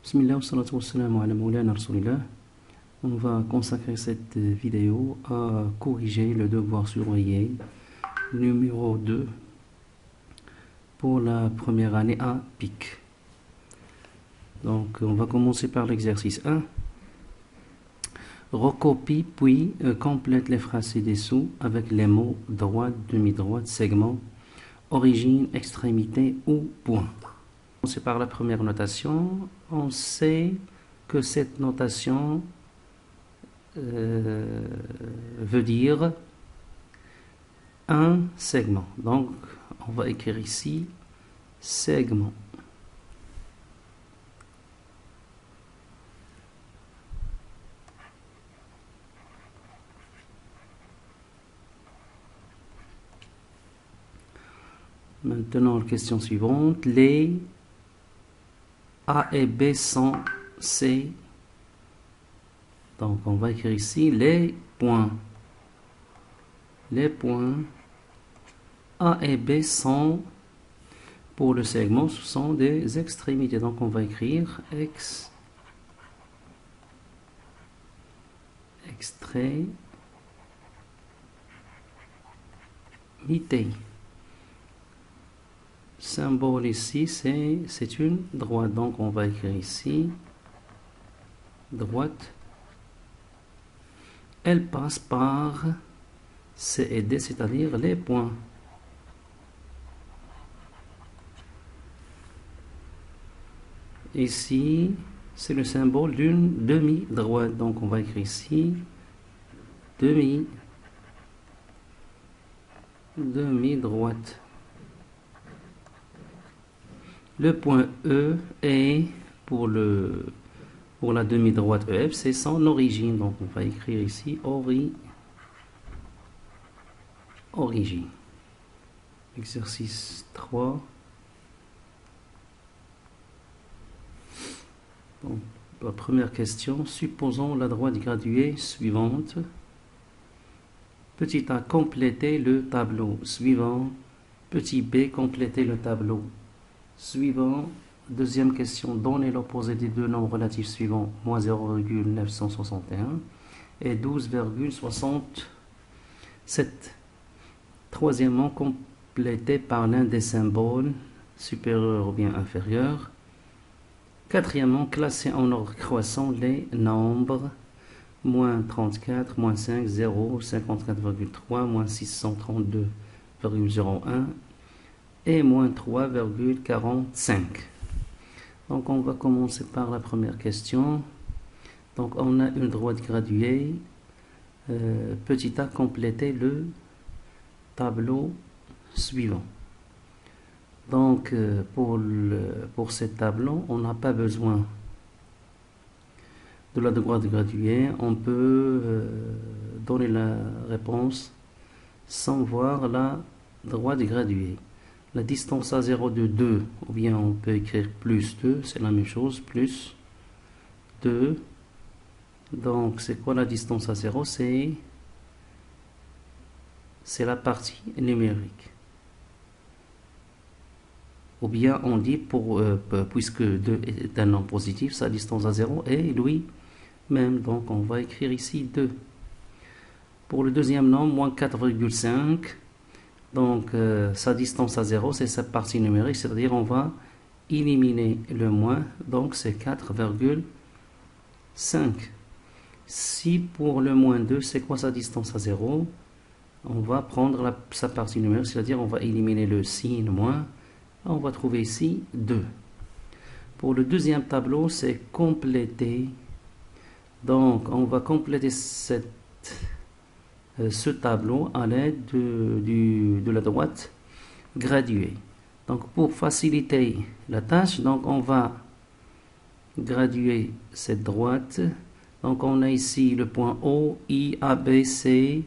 Bismillah wa salatu wa salamu ala maulana rasulillah. On va consacrer cette vidéo à corriger le devoir surveillé numéro 2 pour la première année à PIC. Donc on va commencer par l'exercice 1. Recopie puis complète les phrases ci-dessous avec les mots droite, demi-droite, segment, origine, extrémité ou point. C'est par la première notation. On sait que cette notation veut dire un segment. Donc, on va écrire ici segment. Maintenant, la question suivante. Les A et B sont C. Donc, on va écrire ici les points. Les points A et B sont, pour le segment, ce sont des extrémités. Donc, on va écrire extrémité. Symbole ici, c'est une droite. Donc, on va écrire ici droite. Elle passe par C et D, c'est-à-dire les points. Ici, c'est le symbole d'une demi-droite. Donc, on va écrire ici demi-droite. Le point E est pour la demi-droite EF, c'est son origine. Donc, on va écrire ici origine. Exercice 3. Donc, la première question. Supposons la droite graduée suivante. Petit a, compléter le tableau suivant. Petit b, compléter le tableau suivant. Deuxième question, donnez l'opposé des deux nombres relatifs suivants, moins 0,961 et 12,67. Troisièmement, complété par l'un des symboles, supérieur ou bien inférieur. Quatrièmement, classer en ordre croissant les nombres, moins 34, moins 5, 0, 54,3, moins 632,01 et moins 3,45. Donc, on va commencer par la première question. Donc, on a une droite graduée. Petit a, compléter le tableau suivant. Donc, pour ce tableau, on n'a pas besoin de la droite graduée. On peut donner la réponse sans voir la droite graduée. La distance à 0 de 2, ou bien on peut écrire plus 2, c'est la même chose, plus 2. Donc, c'est quoi la distance à 0? C'est la partie numérique. Ou bien on dit, puisque 2 est un nombre positif, sa distance à 0 est lui-même. Donc, on va écrire ici 2. Pour le deuxième nombre, moins 4,5. Donc, sa distance à 0, c'est sa partie numérique, c'est-à-dire on va éliminer le moins, donc c'est 4,5. Si pour le moins 2, c'est quoi sa distance à 0? On va prendre sa partie numérique, c'est-à-dire on va éliminer le signe moins, on va trouver ici 2. Pour le deuxième tableau, c'est compléter. Donc, on va compléter ce tableau à l'aide de la droite graduée. Donc, pour faciliter la tâche, donc on va graduer cette droite. Donc, on a ici le point O, I, A, B, C,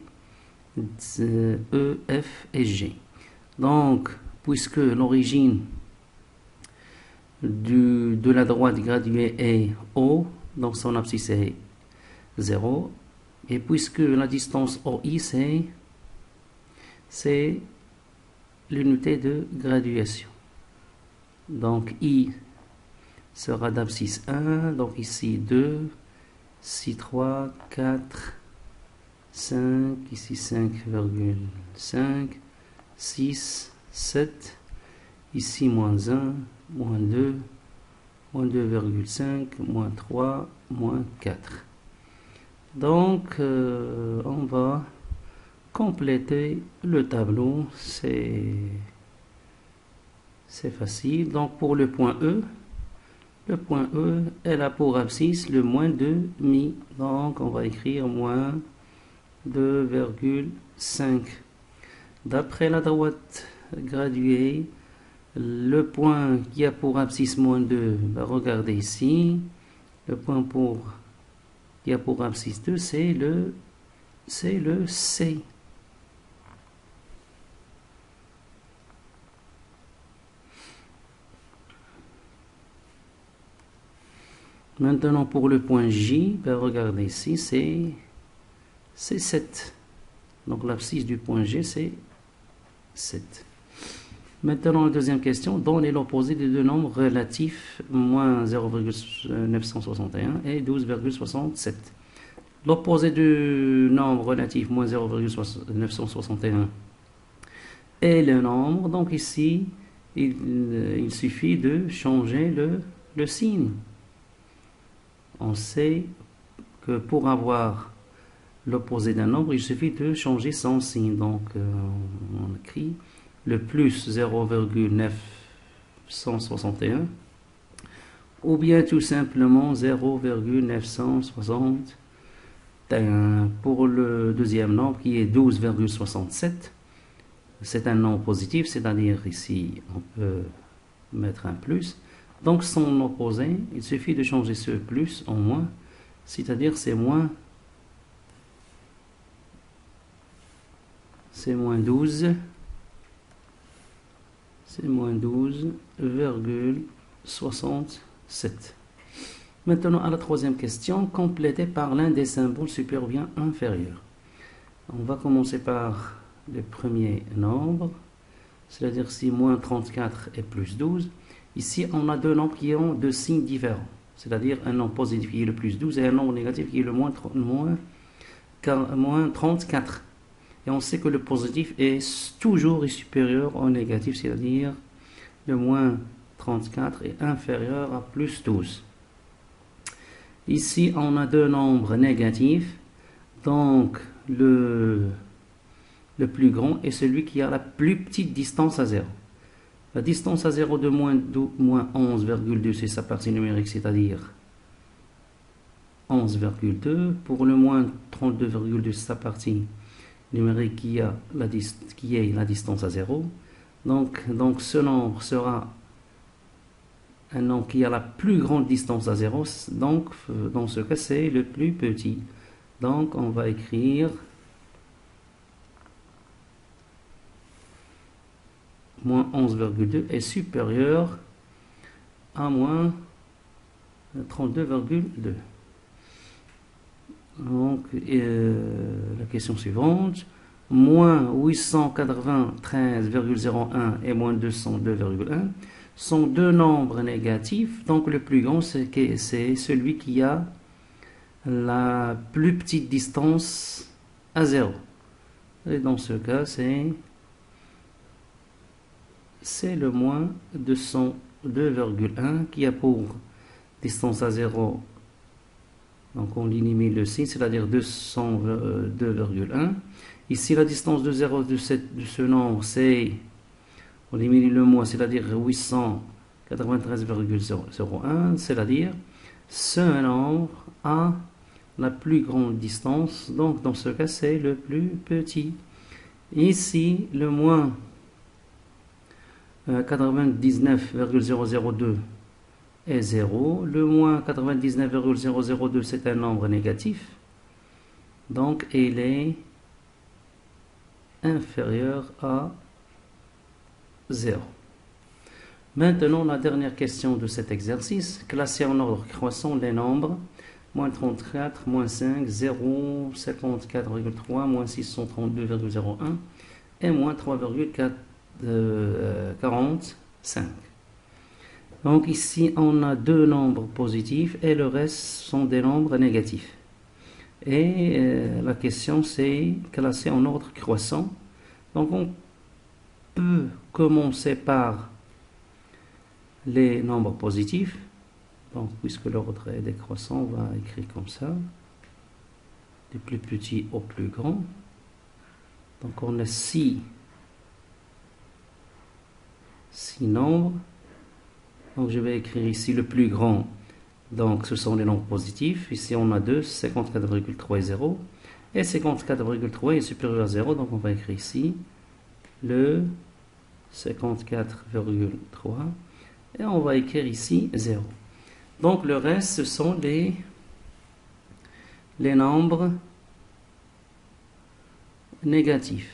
E, F et G. Donc, puisque l'origine de la droite graduée est O, donc son abscisse est 0. Et puisque la distance OI, c'est l'unité de graduation. Donc I sera d'abscisse 1. Donc ici 2, ici 3, 4, 5, ici 5,5, 6, 7, ici moins 1, moins 2, moins 2,5, moins 3, moins 4. Donc, on va compléter le tableau. C'est facile. Donc, pour le point E, elle a pour abscisse le moins 2,5. Donc, on va écrire moins 2,5. D'après la droite graduée, le point qui a pour abscisse moins 2, regardez ici, le point qui a pour abscisse 2, c'est le C. Maintenant, pour le point J, regardez ici, c'est 7. Donc, l'abscisse du point G, c'est 7. Maintenant, la deuxième question, donnez l'opposé des deux nombres relatifs, moins 0,961 et 12,67. L'opposé du nombre relatif, moins 0,961, est le nombre. Donc ici, il suffit de changer le signe. On sait que pour avoir l'opposé d'un nombre, il suffit de changer son signe. Donc, on écrit le plus 0,961 ou bien tout simplement 0,961. Pour le deuxième nombre qui est 12,67, c'est un nombre positif, c'est-à-dire ici on peut mettre un plus. Donc son opposé, il suffit de changer ce plus en moins, c'est-à-dire c'est moins 12. C'est moins 12,67. Maintenant, à la troisième question, complétée par l'un des symboles supérieur ou bien inférieur. On va commencer par le premier nombre, c'est-à-dire si moins 34 et plus 12. Ici, on a deux nombres qui ont deux signes différents, c'est-à-dire un nombre positif qui est le plus 12 et un nombre négatif qui est le moins 34. Et on sait que le positif est toujours supérieur au négatif, c'est-à-dire le moins 34 est inférieur à plus 12. Ici, on a deux nombres négatifs. Donc, le plus grand est celui qui a la plus petite distance à 0. La distance à 0 de moins 11,2, c'est sa partie numérique, c'est-à-dire 11,2. Pour le moins 32,2, c'est sa partie numérique qui est la distance à 0. Donc ce nombre sera un nombre qui a la plus grande distance à 0. Donc, dans ce cas, c'est le plus petit. Donc, on va écrire moins 11,2 est supérieur à moins 32,2. Donc, la question suivante, moins 893,01 et moins 202,1 sont deux nombres négatifs. Donc, le plus grand, c'est celui qui a la plus petite distance à 0. Et dans ce cas, c'est le moins 202,1 qui a pour distance à 0. Donc on élimine le signe, c'est-à-dire 202,1. Ici, la distance de 0 de ce nombre, c'est, on élimine le moins, c'est-à-dire 893,01, c'est-à-dire ce nombre a la plus grande distance. Donc dans ce cas, c'est le plus petit. Ici, le moins 99,002 est 0. Le moins 99,002, c'est un nombre négatif. Donc, il est inférieur à 0. Maintenant, la dernière question de cet exercice. Classer en ordre croissant les nombres. Moins 34, moins 5, 0, 54,3, moins 632,01 et moins 3,45. Donc ici, on a deux nombres positifs et le reste sont des nombres négatifs. Et la question, c'est classé en ordre croissant. Donc on peut commencer par les nombres positifs. Donc puisque l'ordre est décroissant, on va écrire comme ça. Du plus petit au plus grand. Donc on a six nombres. Donc je vais écrire ici le plus grand. Donc ce sont les nombres positifs. Ici on a 2, 54,3 et 0. Et 54,3 est supérieur à 0. Donc on va écrire ici le 54,3. Et on va écrire ici 0. Donc le reste ce sont les nombres négatifs.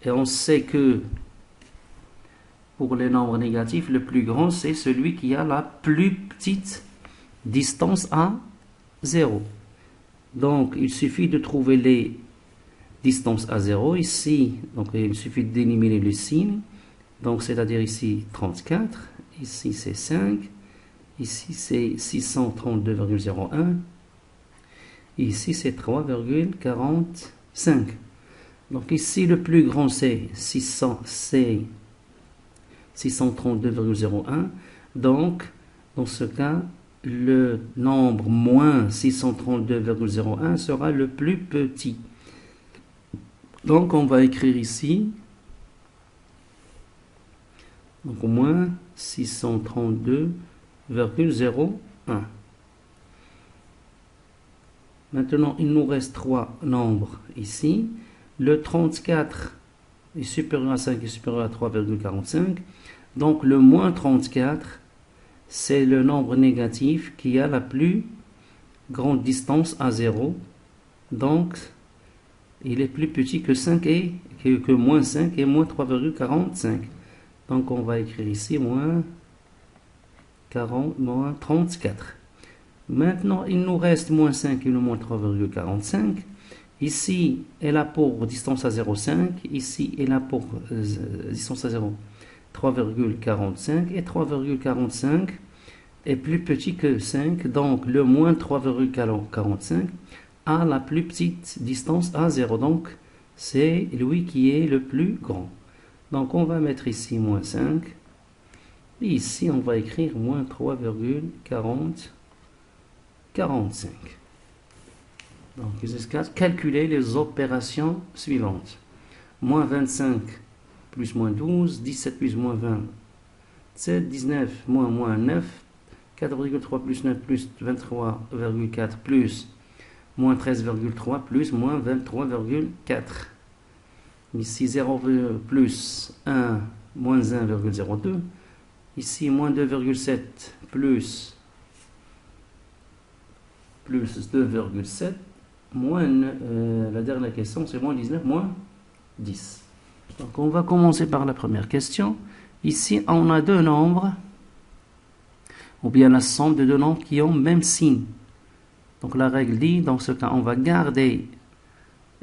Et on sait que pour les nombres négatifs, le plus grand, c'est celui qui a la plus petite distance à 0. Donc, il suffit de trouver les distances à 0 ici. Donc, il suffit d'éliminer le signe. Donc, c'est-à-dire ici 34, ici c'est 5, ici c'est 632,01, ici c'est 3,45. Donc, ici le plus grand c'est 632,01. Donc, dans ce cas, le nombre moins 632,01 sera le plus petit. Donc, on va écrire ici, donc moins 632,01. Maintenant, il nous reste trois nombres ici. Le 34 est supérieur à 5 est supérieur à 3,45. Donc le moins 34, c'est le nombre négatif qui a la plus grande distance à 0. Donc il est plus petit que 5 et que moins 5 et moins 3,45. Donc on va écrire ici moins 34. Maintenant il nous reste moins 5 et le moins 3,45. Ici, elle a pour distance à 0,5. Ici, elle a pour distance à 0, 3,45. Et 3,45 est plus petit que 5. Donc, le moins 3,45 a la plus petite distance à 0. Donc, c'est lui qui est le plus grand. Donc, on va mettre ici moins 5. Et ici, on va écrire moins 3,45. Donc, calculer les opérations suivantes. Moins 25 plus moins 12, 17 plus moins 20, 7, 19 moins 9, 4,3 plus 9 plus 23,4 plus moins 13,3 plus moins 23,4. Ici 0 plus 1 moins 1,02. Ici moins 2,7 plus 2,7. Moins, la dernière question, c'est moins 19, moins 10. Donc, on va commencer par la première question. Ici, on a deux nombres, ou bien la somme de deux nombres qui ont même signe. Donc, la règle dit, dans ce cas, on va garder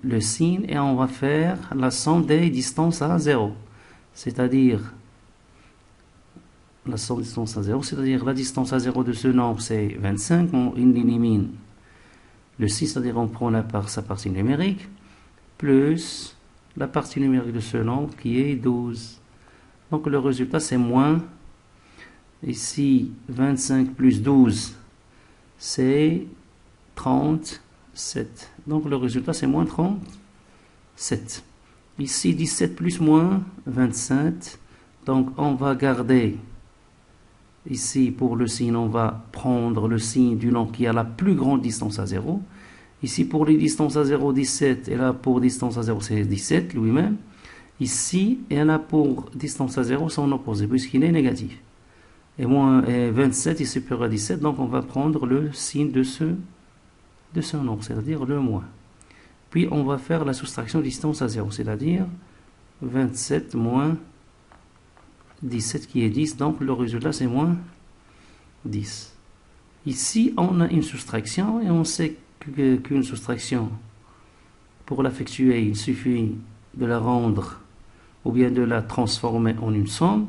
le signe et on va faire la somme des distances à 0. C'est-à-dire, la somme des distances à 0, c'est-à-dire la distance à 0 de ce nombre, c'est 25. On élimine le 6, c'est-à-dire on prend sa partie numérique, plus la partie numérique de ce nombre qui est 12. Donc le résultat c'est moins, ici 25 plus 12, c'est 37. Donc le résultat c'est moins 37. Ici 17 plus moins 27. Donc on va garder, ici pour le signe, on va prendre le signe du nombre qui a la plus grande distance à 0. Ici pour les distances à 0, 17. Et là pour distance à 0, c'est 17 lui-même. Ici, elle a pour distance à 0 son opposé, puisqu'il est négatif. Et 27 est supérieur à 17, donc on va prendre le signe de ce nombre, c'est-à-dire le moins. Puis on va faire la soustraction de distance à 0, c'est-à-dire 27 moins 17 qui est 10, donc le résultat c'est moins 10. Ici, on a une soustraction et on sait qu'une soustraction, pour l'effectuer, il suffit de la rendre ou bien de la transformer en une somme.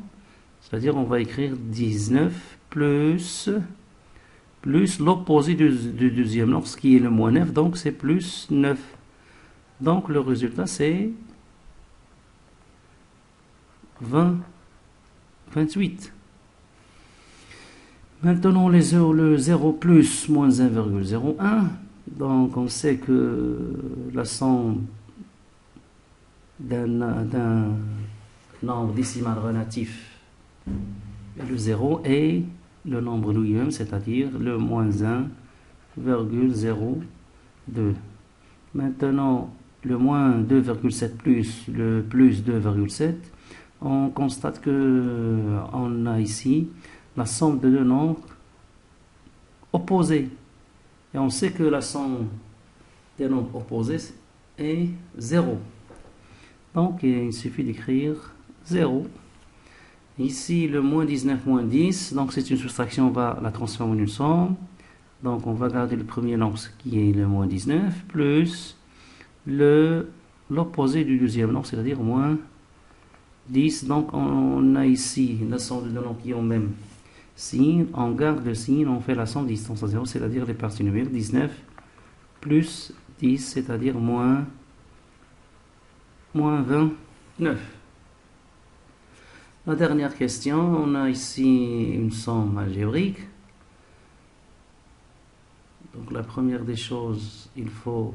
C'est-à-dire on va écrire 19 plus l'opposé du deuxième nombre, ce qui est le moins 9, donc c'est plus 9. Donc le résultat c'est 28. Maintenant le 0 plus moins 1,01. Donc on sait que la somme d'un nombre décimal relatif est le 0 et le nombre lui-même, c'est-à-dire le moins 1,02. Maintenant, le moins 2,7 plus le plus 2,7, on constate que on a ici la somme de deux nombres opposés. Et on sait que la somme des nombres opposés est 0. Donc, il suffit d'écrire 0. Ici, le moins 19 moins 10, donc c'est une soustraction, on va la transformer en une somme. Donc, on va garder le premier nombre, ce qui est le moins 19, plus l'opposé du deuxième nombre, c'est-à-dire moins 10. Donc, on a ici la somme de deux nombres qui ont même signe. On garde le signe, on fait la somme distance à 0, c'est-à-dire les parties numériques. 19 plus 10, c'est-à-dire moins 29. La dernière question, on a ici une somme algébrique. Donc la première des choses, il faut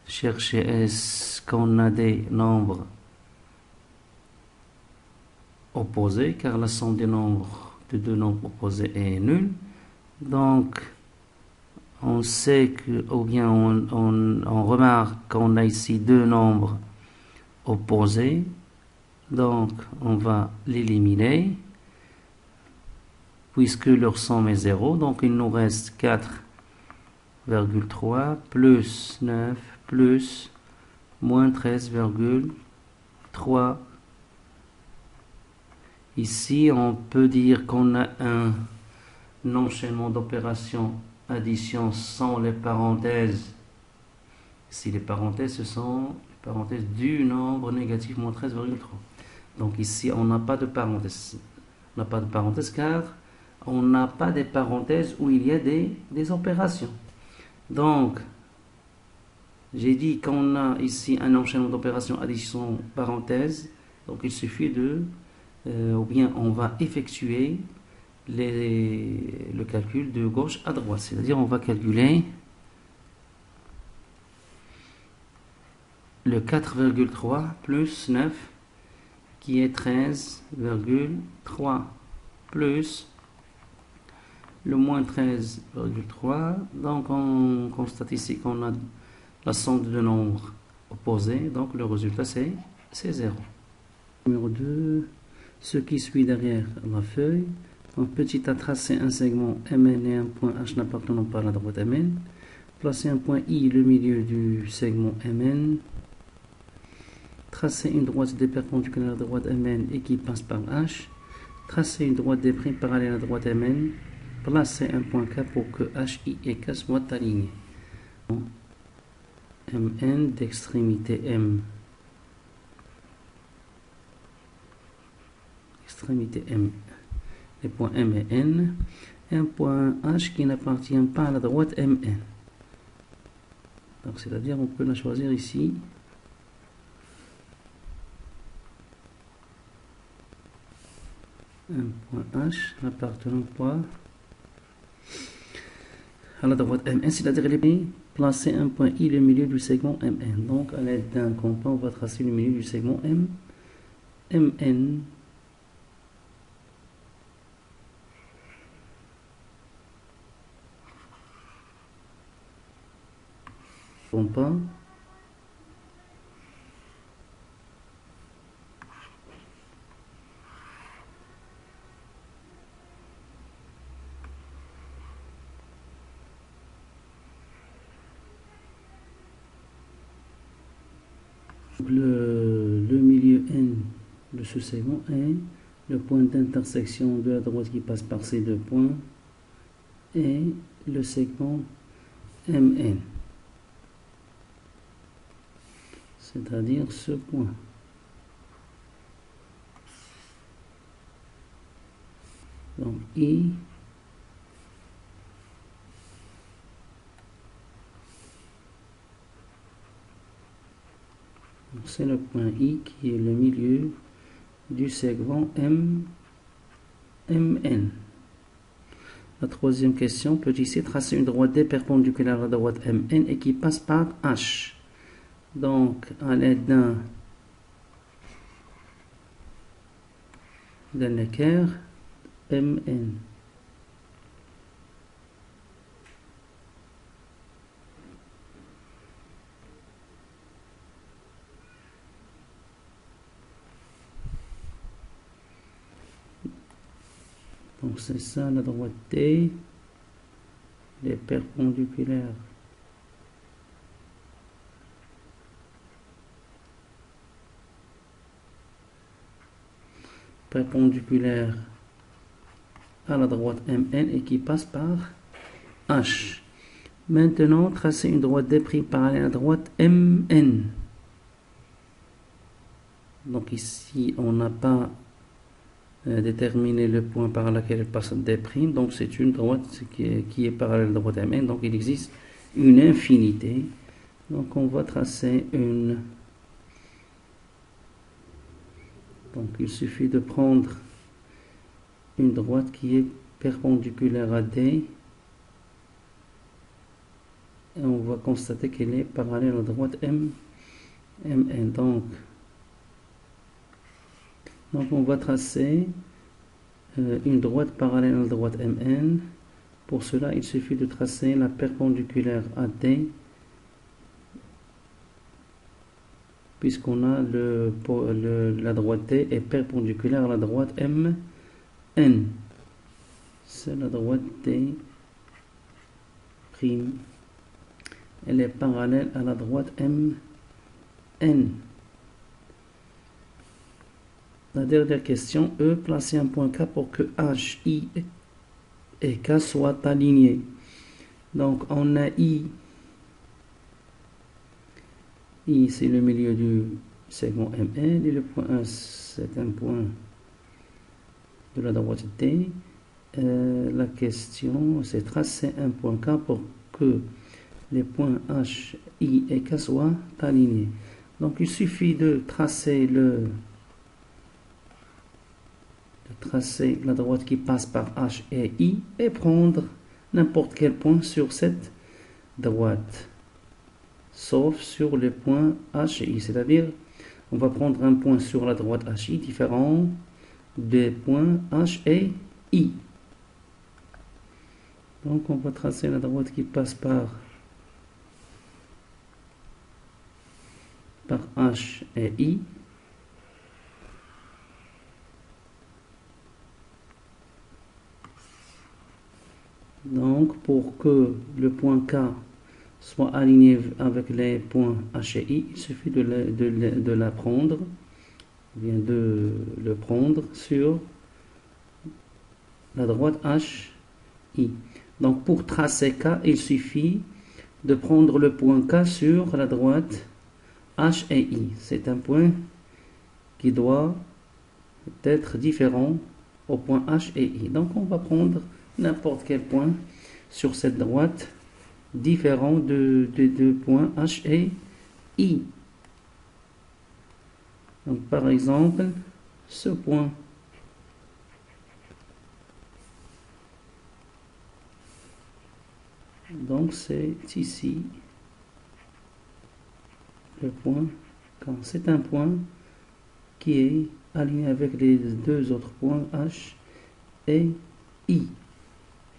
chercher est-ce qu'on a des nombres opposés, car la somme des nombres de deux nombres opposés est nulle. Donc on sait que, ou bien on remarque qu'on a ici deux nombres opposés. Donc on va l'éliminer puisque leur somme est 0. Donc il nous reste 4,3 plus 9 plus moins 13,3. Ici on peut dire qu'on a un enchaînement d'opérations addition sans les parenthèses. Ici les parenthèses, ce sont les parenthèses du nombre négatif moins 13,3. Donc ici on n'a pas de parenthèse. On n'a pas de parenthèse car on n'a pas des parenthèses où il y a des opérations. Donc j'ai dit qu'on a ici un enchaînement d'opérations addition parenthèse. Donc il suffit ou bien on va effectuer le calcul de gauche à droite, c'est-à-dire on va calculer le 4,3 plus 9 qui est 13,3 plus le moins 13,3. Donc on constate ici qu'on a la somme de deux nombres opposés, donc le résultat c'est 0. Numéro 2, ce qui suit derrière la feuille. Donc, petit a, tracer un segment MN et un point H n'appartenant pas à la droite MN. Placer un point I le milieu du segment MN. Tracer une droite des perpendiculaires à la droite MN et qui passe par H. Tracer une droite des primes parallèles à la droite MN. Placer un point K pour que H, I et K soient alignés. MN d'extrémité M. Extrémité M. Les points M et N, et un point H qui n'appartient pas à la droite MN. Donc c'est-à-dire on peut la choisir ici. Un point H n'appartenant pas à la droite MN, c'est-à-dire placer un point I le milieu du segment MN. Donc à l'aide d'un compas, on va tracer le milieu du segment MN. Compas. Le milieu N de ce segment est le point d'intersection de la droite qui passe par ces deux points et le segment MN. c'est-à-dire ce point. Donc I c'est le point I qui est le milieu du segment MN. La troisième question, petit c, tracer une droite D perpendiculaire à la droite MN et qui passe par H. Donc, à l'aide d'un équerre MN. Donc, c'est ça la droite D. Elle est perpendiculaire. Perpendiculaire à la droite MN et qui passe par H. Maintenant, tracer une droite D' parallèle à la droite MN. Donc ici, on n'a pas déterminé le point par lequel passe D'. Donc c'est une droite qui est parallèle à la droite MN. Donc il existe une infinité. Donc on va tracer une... Donc il suffit de prendre une droite qui est perpendiculaire à D. Et on va constater qu'elle est parallèle à la droite MN. Donc on va tracer une droite parallèle à la droite MN. Pour cela, il suffit de tracer la perpendiculaire à D, puisqu'on a la droite D est perpendiculaire à la droite MN. C'est la droite D'. Elle est parallèle à la droite MN. La dernière question, E, placer un point K pour que H, I et K soient alignés. Donc on a I c'est le milieu du segment MN et le point 1 c'est un point de la droite D. La question c'est tracer un point K pour que les points H, I et K soient alignés. Donc il suffit de tracer la droite qui passe par H et I et prendre n'importe quel point sur cette droite, sauf sur les points H et I. C'est-à-dire, on va prendre un point sur la droite HI différent des points H et I. Donc, on va tracer la droite qui passe par H et I. Donc, pour que le point K soit aligné avec les points H et I, il suffit de le prendre sur la droite H, I. Donc, pour tracer K, il suffit de prendre le point K sur la droite H et I. C'est un point qui doit être différent au point H et I. Donc, on va prendre n'importe quel point sur cette droite différent des deux points H et I. Donc par exemple, ce point. Donc c'est ici le point K. C'est un point qui est aligné avec les deux autres points H et I.